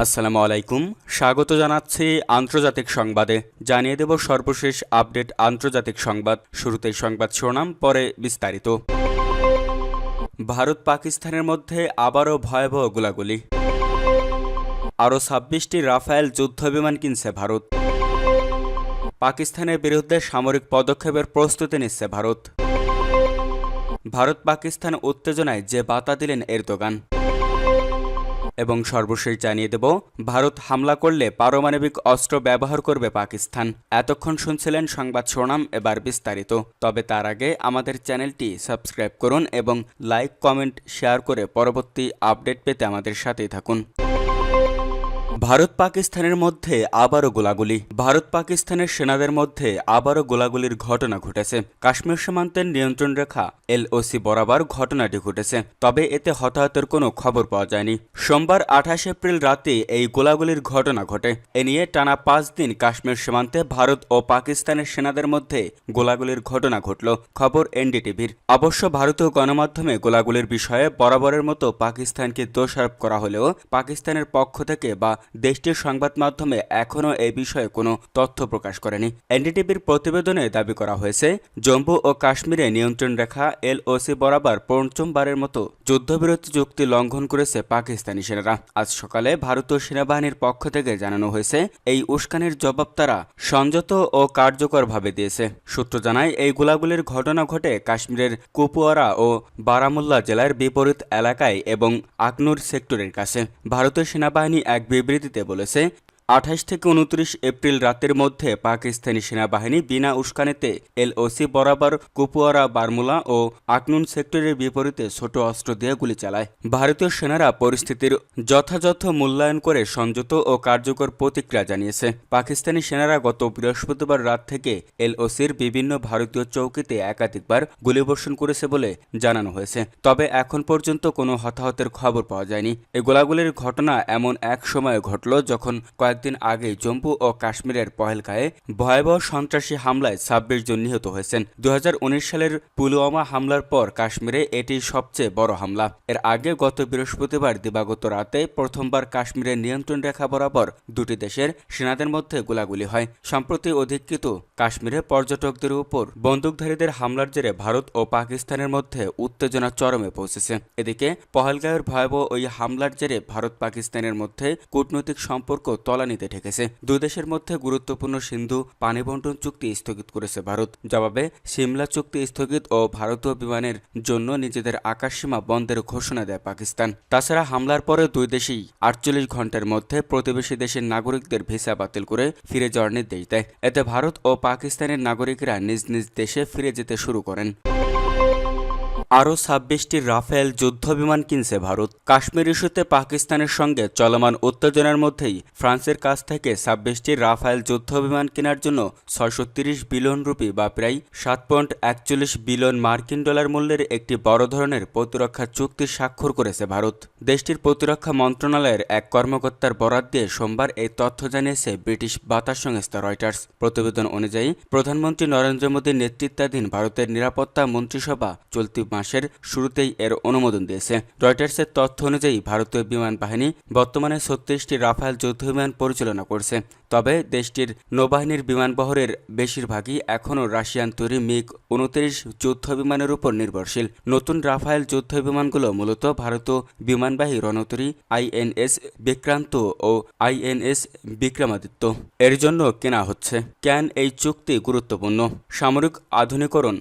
আসসালামু আলাইকুম। স্বাগত জানাচ্ছি আন্তর্জাতিক সংবাদে। জানিয়ে দেব সর্বশেষ আপডেট আন্তর্জাতিক সংবাদ। শুরুতেই সংবাদ শিরোনাম, পরে বিস্তারিত। ভারত পাকিস্তানের মধ্যে আবারও ভয়াবহ গোলাগুলি। আরও ২৬টি রাফায়েল যুদ্ধবিমান কিনছে ভারত। পাকিস্তানের বিরুদ্ধে সামরিক পদক্ষেপের প্রস্তুতি নিচ্ছে ভারত। ভারত পাকিস্তান উত্তেজনায় যে বাতা দিলেন এরদোগান। এবং সর্বশেষ জানিয়ে দেব, ভারত হামলা করলে পারমাণবিক অস্ত্র ব্যবহার করবে পাকিস্তান। এতক্ষণ শুনছিলেন সংবাদ শিরোনাম, এবার বিস্তারিত। তবে তার আগে আমাদের চ্যানেলটি সাবস্ক্রাইব করুন এবং লাইক, কমেন্ট, শেয়ার করে পরবর্তী আপডেট পেতে আমাদের সাথেই থাকুন। ভারত পাকিস্তানের মধ্যে আবারও গোলাগুলি। ভারত পাকিস্তানের সেনাদের মধ্যে আবারও গোলাগুলির ঘটনা ঘটেছে। কাশ্মীর সীমান্তের নিয়ন্ত্রণ রেখা LOC বরাবর ঘটনাটি ঘটেছে, তবে এতে হতাহতের কোনো খবর পাওয়া যায়নি। সোমবার 28 এপ্রিল রাতে এই গোলাগুলির ঘটনা ঘটে। এ নিয়ে টানা 5 দিন কাশ্মীর সীমান্তে ভারত ও পাকিস্তানের সেনাদের মধ্যে গোলাগুলির ঘটনা ঘটল, খবর NDTV-র। অবশ্য ভারতীয় গণমাধ্যমে গোলাগুলির বিষয়ে বরাবরের মতো পাকিস্তানকে দোষারোপ করা হলেও পাকিস্তানের পক্ষ থেকে বা দেশটির সংবাদ মাধ্যমে এখনও এই বিষয়ে কোনো তথ্য প্রকাশ করেনি। NDTV-র প্রতিবেদনে দাবি করা হয়েছে, জম্মু ও কাশ্মীরে নিয়ন্ত্রণ রেখা LOC বরাবর পঞ্চমবারের মতো যুদ্ধবিরতি চুক্তি লঙ্ঘন করেছে পাকিস্তানি সেনারা। আজ সকালে ভারতীয় সেনাবাহিনীর পক্ষ থেকে জানানো হয়েছে, এই উস্কানির জবাব তারা সংযত ও কার্যকরভাবে দিয়েছে। সূত্র জানায়, এই গোলাগুলির ঘটনা ঘটে কাশ্মীরের কুপওয়ারা ও বারামুল্লা জেলার বিপরীত এলাকায় এবং আকনুর সেক্টরের কাছে। ভারতীয় সেনাবাহিনী এক বিবৃতিতে বলেছে, 28 থেকে 29 এপ্রিল রাতের মধ্যে পাকিস্তানি সেনাবাহিনী বিনা উস্কানিতে LOC বরাবর কুপওয়ারা, বারমুলা ও আকনুন সেক্টরের বিপরীতে ছোট অস্ত্র দিয়ে গুলি চালায়। ভারতীয় সেনারা পরিস্থিতির যথাযথ মূল্যায়ন করে সংযত ও কার্যকর প্রতিক্রিয়া জানিয়েছে। পাকিস্তানি সেনারা গত বৃহস্পতিবার রাত থেকে LOCর বিভিন্ন ভারতীয় চৌকিতে একাধিকবার গুলিবর্ষণ করেছে বলে জানানো হয়েছে, তবে এখন পর্যন্ত কোনো হতাহতের খবর পাওয়া যায়নি। এই গোলাগুলির ঘটনা এমন এক সময়ে ঘটল যখন কয়েকদিন আগে জম্মু ও কাশ্মীরের পহেলগাঁয়ে ভয়াবহ সন্ত্রাসী হামলায় 26 জন নিহত হয়েছেন। 2019 সালের পুলওয়ামা হামলার পর কাশ্মীরে এটি সবচেয়ে বড় হামলা। এর আগে গত বৃহস্পতিবার দিবাগত রাতে প্রথমবার কাশ্মীরের নিয়ন্ত্রণ রেখা বরাবর দুটি দেশের সেনাদের মধ্যে গোলাগুলি হয়। সম্প্রতি অধিকৃত কাশ্মীরে পর্যটকদের উপর বন্দুকধারীদের হামলার জেরে ভারত ও পাকিস্তানের মধ্যে উত্তেজনা চরমে পৌঁছেছে। এদিকে পহেলগাঁয়ের ভয়াবহ ওই হামলার জেরে ভারত পাকিস্তানের মধ্যে কূটনৈতিক সম্পর্ক তলানিতে ঠেকেছে। দুই দেশের মধ্যে গুরুত্বপূর্ণ সিন্ধু পানি বন্টন চুক্তি স্থগিত করেছে ভারত। জবাবে সিমলা চুক্তি স্থগিত ও ভারতীয় বিমানের জন্য নিজেদের আকাশসীমা বন্ধের ঘোষণা দেয় পাকিস্তান। তাছাড়া হামলার পরে দুই দেশেই 48 ঘন্টার মধ্যে প্রতিবেশী দেশের নাগরিকদের ভিসা বাতিল করে ফিরে যাওয়ার নির্দেশ দেয়। এতে ভারত ও পাকিস্তানের নাগরিকরা নিজ নিজ দেশে ফিরে যেতে শুরু করেন। আরও 26টি রাফেল যুদ্ধবিমান কিনছে ভারত। কাশ্মীর ইস্যুতে পাকিস্তানের সঙ্গে চলমান উত্তেজনার মধ্যেই ফ্রান্সের কাছ থেকে 26টি রাফেল যুদ্ধবিমান কেনার জন্য 630 বিলিয়ন রুপি বা প্রায় 7.41 বিলিয়ন মার্কিন ডলার মূল্যের একটি বড় ধরনের প্রতিরক্ষা চুক্তি স্বাক্ষর করেছে ভারত। দেশটির প্রতিরক্ষা মন্ত্রণালয়ের এক কর্মকর্তার বরাত দিয়ে সোমবার এই তথ্য জানিয়েছে ব্রিটিশ বার্তা সংস্থা রয়টার্স। প্রতিবেদন অনুযায়ী প্রধানমন্ত্রী নরেন্দ্র মোদীর নেতৃত্বাধীন ভারতের নিরাপত্তা মন্ত্রিসভা চলতি মাসের শুরুতেই এর অনুমোদন দিয়েছে। রয়টার্সের তথ্য অনুযায়ী ভারতীয় বিমান বাহিনী বর্তমানে 36টি রাফেল যুদ্ধবিমান পরিচালনা করছে, তবে দেশটির নৌবাহিনীর বিমানবহরের বেশিরভাগই এখনও রাশিয়ান তৈরি MiG-29 যুদ্ধবিমানের উপর নির্ভরশীল। নতুন রাফেল যুদ্ধবিমানগুলো মূলত ভারতীয় বিমানবাহী রণতরী INS বিক্রান্ত ও INS বিক্রমাদিত্য এর জন্য কেনা হচ্ছে। কেন এই চুক্তি গুরুত্বপূর্ণ? সামরিক আধুনিকরণ।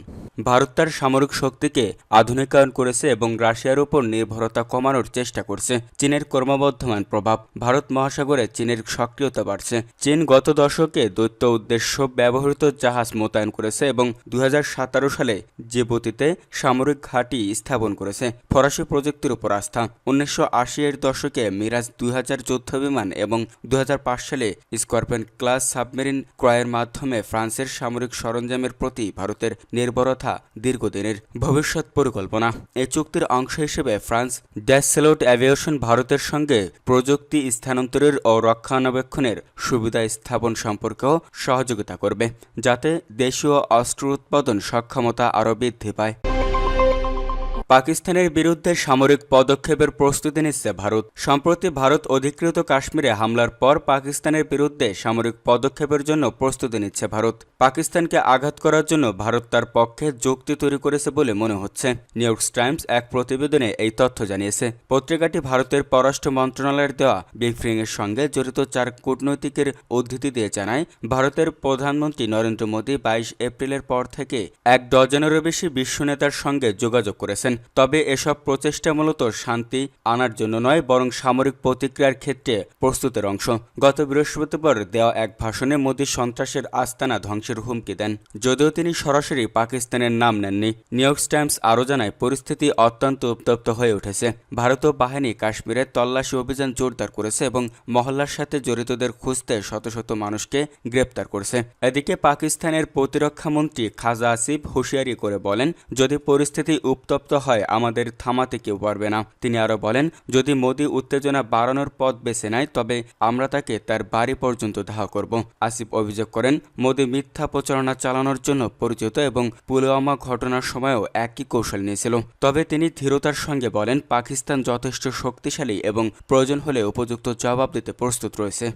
ভারত তার সামরিক শক্তিকে আধুনিকায়ন করেছে এবং রাশিয়ার উপর নির্ভরতা কমানোর চেষ্টা করছে। চীনের ক্রমবর্ধমান প্রভাব। ভারত মহাসাগরে চীনের সক্রিয়তা বাড়ছে। চীন গত দশকে দৈত্য উদ্দেশ্য ব্যবহৃত জাহাজ মোতায়েন করেছে এবং 2017 সালে জিবুতিতে সামরিক ঘাঁটি স্থাপন করেছে। ফরাসি প্রযুক্তির উপর আস্থা। 1980-এর দশকে মিরাজ 2000 যুদ্ধবিমান এবং 2005 সালে স্করপিয়ন ক্লাস সাবমেরিন ক্রয়ের মাধ্যমে ফ্রান্সের সামরিক সরঞ্জামের প্রতি ভারতের নির্ভরতা দীর্ঘদিনের। ভবিষ্যৎ পরিকল্পনা। এই চুক্তির অংশ হিসেবে ফ্রান্স ড্যাসেলট অ্যাভিয়েশন ভারতের সঙ্গে প্রযুক্তি স্থানান্তরের ও রক্ষণাবেক্ষণের সুবিধা স্থাপন সম্পর্কেও সহযোগিতা করবে, যাতে দেশীয় অস্ত্র উৎপাদন সক্ষমতা আরও বৃদ্ধি পায়। পাকিস্তানের বিরুদ্ধে সামরিক পদক্ষেপের প্রস্তুতি নিচ্ছে ভারত। সম্প্রতি ভারত অধিকৃত কাশ্মীরে হামলার পর পাকিস্তানের বিরুদ্ধে সামরিক পদক্ষেপের জন্য প্রস্তুতি নিচ্ছে ভারত। পাকিস্তানকে আঘাত করার জন্য ভারত তার পক্ষে যুক্তি তৈরি করেছে বলে মনে হচ্ছে। নিউ ইয়র্ক টাইমস এক প্রতিবেদনে এই তথ্য জানিয়েছে। পত্রিকাটি ভারতের পররাষ্ট্র মন্ত্রণালয়ের দেওয়া ব্রিফিংয়ের সঙ্গে জড়িত 4 কূটনৈতিকের উদ্ধৃতি দিয়ে জানায়, ভারতের প্রধানমন্ত্রী নরেন্দ্র মোদী 22 এপ্রিলের পর থেকে 1 ডজনেরও বেশি বিশ্ব নেতার সঙ্গে যোগাযোগ করেছেন। তবে এসব প্রচেষ্টা মূলত শান্তি আনার জন্য নয়, বরং সামরিক প্রতিক্রিয়ার ক্ষেত্রে প্রস্তুতের অংশ। গত বৃহস্পতিবার দেওয়া এক ভাষণে মোদী সন্ত্রাসের আস্তানা ধ্বংসের হুমকি দেন, যদিও তিনি সরাসরি পাকিস্তানের নাম নেননি। নিউ ইয়র্ক টাইমস আরও জানায়, পরিস্থিতি অত্যন্ত উত্তপ্ত হয়ে উঠেছে। ভারতীয় বাহিনী কাশ্মীরে তল্লাশি অভিযান জোরদার করেছে এবং মহল্লার সাথে জড়িতদের খুঁজতে শত শত মানুষকে গ্রেপ্তার করেছে। এদিকে পাকিস্তানের প্রতিরক্ষা মন্ত্রী খাজা আসিফ হুঁশিয়ারি করে বলেন, যদি পরিস্থিতি উত্তপ্ত হয় আমাদের থামাতে কেউ পারবে না। তিনি আরও বলেন, যদি মোদী উত্তেজনা বাড়ানোর পথ বেছে নেয় তবে আমরা তাকে তার বাড়ি পর্যন্ত ধাওয়া করব। আসিফ অভিযোগ করেন, মোদী মিথ্যা প্রচারণা চালানোর জন্য পরিচিত এবং পুলওয়ামা ঘটনার সময়ও একই কৌশল নিয়েছিল। তবে তিনি ধীরতার সঙ্গে বলেন, পাকিস্তান যথেষ্ট শক্তিশালী এবং প্রয়োজন হলে উপযুক্ত জবাব দিতে প্রস্তুত রয়েছে।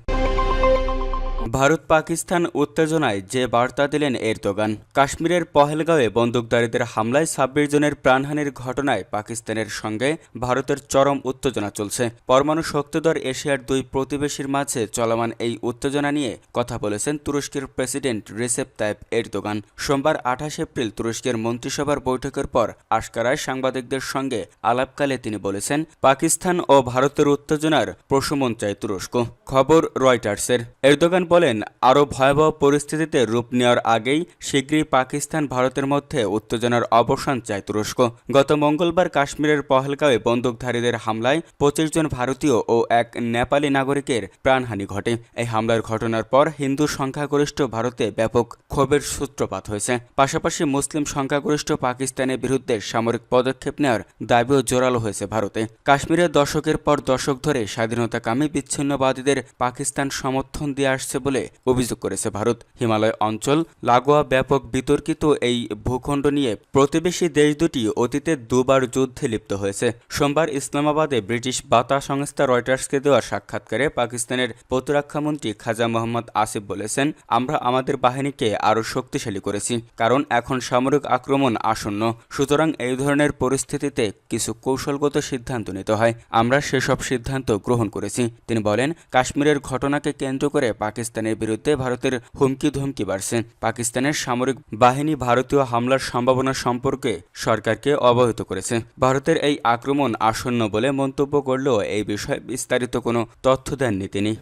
ভারত পাকিস্তান উত্তেজনায় যে বার্তা দিলেন এরদোগান। কাশ্মীরের পহেলগাঁওয়ে বন্দুকধারীদের হামলায় 26 জনের প্রাণহানির ঘটনায় পাকিস্তানের সঙ্গে ভারতের চরম উত্তেজনা চলছে। পরমাণু শক্তিধর এশিয়ার 2 প্রতিবেশীর মাঝে চলমান এই উত্তেজনা নিয়ে কথা বলেছেন তুরস্কের প্রেসিডেন্ট রিসেপ তাইপ এরদোগান। সোমবার 28 এপ্রিল তুরস্কের মন্ত্রিসভার বৈঠকের পর আশকারায় সাংবাদিকদের সঙ্গে আলাপকালে তিনি বলেছেন, পাকিস্তান ও ভারতের উত্তেজনার প্রশমন চায় তুরস্ক। খবর রয়টার্সের। এরদোগান বলেন, আরও ভয়াবহ পরিস্থিতিতে রূপ নেওয়ার আগেই শীঘ্রই পাকিস্তান ভারতের মধ্যে উত্তেজনার অবসান চায় তুরস্ক। গত মঙ্গলবার কাশ্মীরের পহেলগাঁওয়ে বন্দুকধারীদের হামলায় 25 জন ভারতীয় ও 1 নেপালি নাগরিকের প্রাণহানি ঘটে। এই হামলার ঘটনার পর হিন্দু সংখ্যাগরিষ্ঠ ভারতে ব্যাপক ক্ষোভের সূত্রপাত হয়েছে। পাশাপাশি মুসলিম সংখ্যাগরিষ্ঠ পাকিস্তানের বিরুদ্ধে সামরিক পদক্ষেপ নেওয়ার দাবিও জোরালো হয়েছে ভারতে। কাশ্মীরে দশকের পর দশক ধরে স্বাধীনতাকামী বিচ্ছিন্নবাদীদের পাকিস্তান সমর্থন দিয়ে আসছে বলে অভিযোগ করেছে ভারত। হিমালয় অঞ্চল লাগোয়া ব্যাপক বিতর্কিত এই ভূখণ্ড নিয়ে প্রতিবেশী দেশ দুটি অতীতে 2 বার যুদ্ধে লিপ্ত হয়েছে। সোমবার ইসলামাবাদে ব্রিটিশ বার্তা সংস্থা রয়টার্সকে দেওয়া সাক্ষাৎকারে পাকিস্তানের প্রতিরক্ষামন্ত্রী খাজা মোহাম্মদ আসিফ বলেছেন, আমরা আমাদের বাহিনীকে আরও শক্তিশালী করেছি, কারণ এখন সামরিক আক্রমণ আসন্ন। সুতরাং এই ধরনের পরিস্থিতিতে কিছু কৌশলগত সিদ্ধান্ত নিতে হয়। আমরা সেসব সিদ্ধান্ত গ্রহণ করেছি। তিনি বলেন, কাশ্মীরের ঘটনাকে কেন্দ্র করে পাকিস্তানের বিরুদ্ধে ভারতের হুমকি ধমকি বাড়ছে। পাকিস্তানের সামরিক বাহিনী ভারতীয় হামলার সম্ভাবনা সম্পর্কে সরকারকে অবহিত করেছে। ভারতের এই আক্রমণ আসন্ন বলে মন্তব্য করলেও এই বিষয়ে বিস্তারিত কোনো তথ্য দেননি তিনি।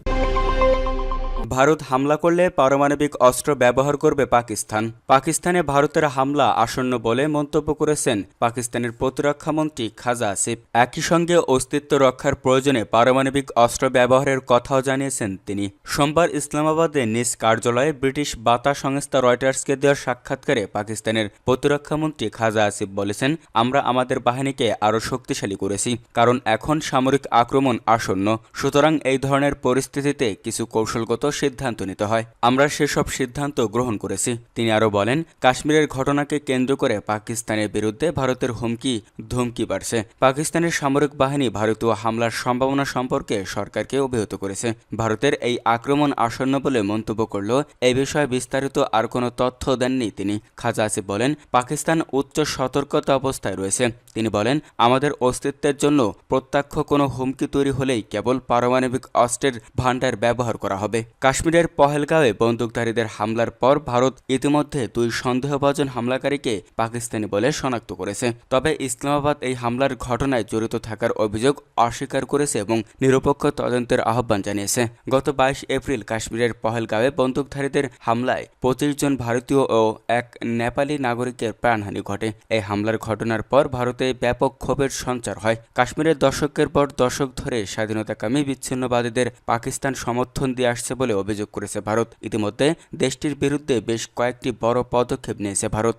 ভারত হামলা করলে পারমাণবিক অস্ত্র ব্যবহার করবে পাকিস্তান। পাকিস্তানে ভারতের হামলা আসন্ন বলে মন্তব্য করেছেন পাকিস্তানের প্রতিরক্ষামন্ত্রী খাজা আসিফ। একই সঙ্গে অস্তিত্ব রক্ষার প্রয়োজনে পারমাণবিক অস্ত্র ব্যবহারের কথাও জানিয়েছেন তিনি। সোমবার ইসলামাবাদে নিজ কার্যালয়ে ব্রিটিশ বার্তা সংস্থা রয়টার্সকে দেওয়া সাক্ষাৎকারে পাকিস্তানের প্রতিরক্ষামন্ত্রী খাজা আসিফ বলেছেন, আমরা আমাদের বাহিনীকে আরও শক্তিশালী করেছি, কারণ এখন সামরিক আক্রমণ আসন্ন। সুতরাং এই ধরনের পরিস্থিতিতে কিছু কৌশলগত সিদ্ধান্ত নিতে হয়। আমরা সেসব সিদ্ধান্ত গ্রহণ করেছি। তিনি আরও বলেন, কাশ্মীরের ঘটনাকে কেন্দ্র করে পাকিস্তানের বিরুদ্ধে ভারতের হুমকি ধমকি বাড়ছে। পাকিস্তানের সামরিক বাহিনী ভারতীয় হামলার সম্ভাবনা সম্পর্কে সরকারকে অবহিত করেছে। ভারতের এই আক্রমণ আসন্ন বলে মন্তব্য করলেও এই বিষয়ে বিস্তারিত আর কোনো তথ্য দেননি তিনি। খাজা আসিফ বলেন, পাকিস্তান উচ্চ সতর্কতা অবস্থায় রয়েছে। তিনি বলেন, আমাদের অস্তিত্বের জন্য প্রত্যক্ষ কোনো হুমকি তৈরি হলেই কেবল পারমাণবিক অস্ত্রের ভাণ্ডার ব্যবহার করা হবে। কাশ্মীরের পহেলগাঁওয়ে বন্দুকধারীদের হামলার পর ভারত ইতিমধ্যে 2 সন্দেহভাজন হামলাকারীকে পাকিস্তানি বলে শনাক্ত করেছে। তবে ইসলামাবাদ এই হামলার ঘটনায় জড়িত থাকার অভিযোগ অস্বীকার করেছে এবং নিরপেক্ষ তদন্তের আহ্বান জানিয়েছে। গত 22 এপ্রিল কাশ্মীরের পহেলগাঁওয়ে বন্দুকধারীদের হামলায় 25 জন ভারতীয় ও 1 নেপালি নাগরিকের প্রাণহানি ঘটে। এই হামলার ঘটনার পর ভারতে ব্যাপক ক্ষোভের সঞ্চার হয়। কাশ্মীরের দশকের পর দশক ধরে স্বাধীনতাকামী বিচ্ছিন্নবাদীদের পাকিস্তান সমর্থন দিয়ে আসছে বলে অভিযোগ করেছে ভারত। ইতিমধ্যে দেশটির বিরুদ্ধে বেশ কয়েকটি বড় পদক্ষেপ নিয়েছে ভারত।